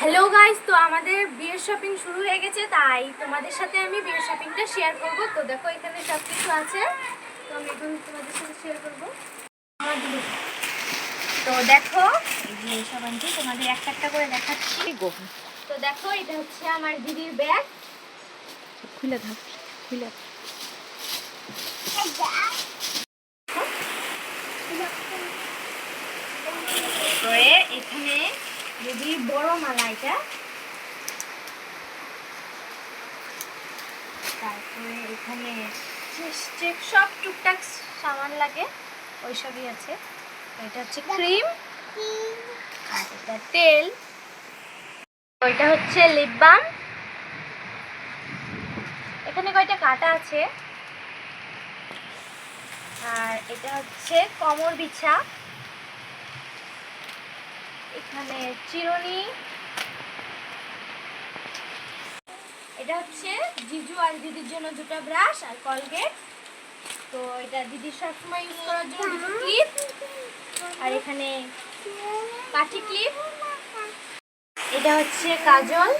Hello guys, তো আমাদের বিয়ের শপিং শুরু হয়ে গেছে, তাই তোমাদের সাথে আমি বিয়ের শপিংটা শেয়ার করব। তো দেখো এখানে সব কিছু আছে, তো আমি এখন তোমাদের সাথে শেয়ার করব। তো দেখো এই যে সব আনছি, তোমাদের একটা একটা করে দেখাচ্ছি। তো দেখো এটা হচ্ছে আমার দিদির ব্যাগ। খুলে দাও, খুলে তারপরে এখানে দিদির বড় মালা এটা। তারপরে এখানে সব টুকটাক সামান লাগে ওইসবই আছে। এটা হচ্ছে ক্রিম, আর এটা তেল, ওইটা হচ্ছে লিপ বাম। এখানে কয়টা কাটা আছে। আর এটা হচ্ছে কোমর বিছা, এখানে চিরুনি। এটা হচ্ছে জিজু আর দিদির জন্য দুটো ব্রাশ আর কলগেট। তো এটা দিদির সবসময় ইউজ করার জন্য দুটো ক্লিপ, আর এখানে কাঠি ক্লিপ। এটা হচ্ছে কাজল,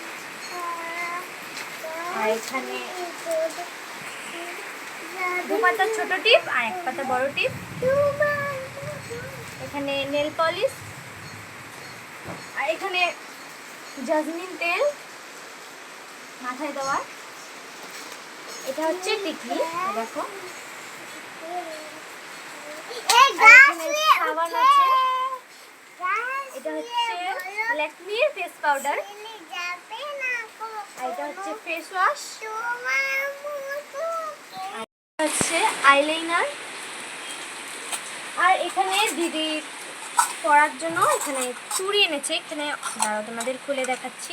আর এখানে দু পাতা ছোট টিপ আর এক পাতা বড় টিপ। এখানে নেল পলিশ, আর এখানে জেসমিন তেল মাথায় দেওয়ার। এটা হচ্ছে টিকলি, দেখো সাবান আছে। এটা হচ্ছে ল্যাকমির ফেস পাউডার, আর এটা হচ্ছে ফেস ওয়াশ, হচ্ছে আইলাইনার। আর এখানে দিদি পরার জন্য এখানে চুড়ি এনেছে। এখানে দাঁড়াও তোমাদের খুলে দেখাচ্ছি।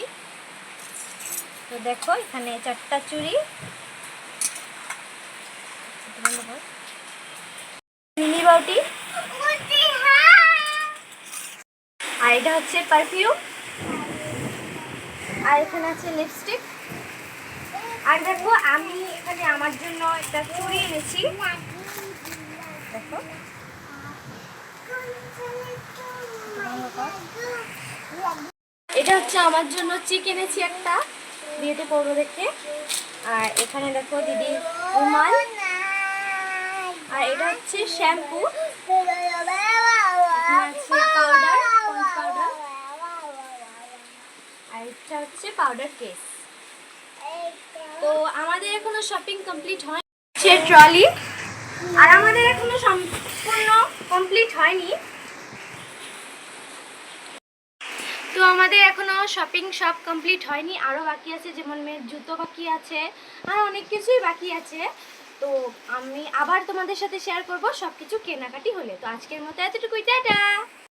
তো দেখো এখানে 4টা চুড়ি, মিনি বাউটি, আর এটা হচ্ছে পারফিউম, আর এখানে আছে লিপস্টিক। আর দেখো আমি এখানে আমার জন্য একটা চুড়ি এনেছি, দেখো। এটা হচ্ছে আমার জন্য চিক এনেছি একটা, বিয়েতে পরবো দেখে। আর এখানে দেখো দিদির রুমাল, আর এটা হচ্ছে শ্যাম্পু, আছে পাউডার, পন্ডস পাউডার, আর এটা হচ্ছে পাউডার কেস। তো আমাদের এখনো শপিং কমপ্লিট হয়নি, সে ট্রলি, আর আমাদের এখনো সম্পূর্ণ কমপ্লিট হয়নি। তো আমাদের এখনো শপিং সব কমপ্লিট হয়নি, আরও বাকি আছে, যেমন মেয়ের জুতো বাকি আছে, আর অনেক কিছুই বাকি আছে। তো আমি আবার তোমাদের সাথে শেয়ার করব সব কিছু কেনাকাটি হলে। তো আজকের মতো এতটুকুই, টাটা।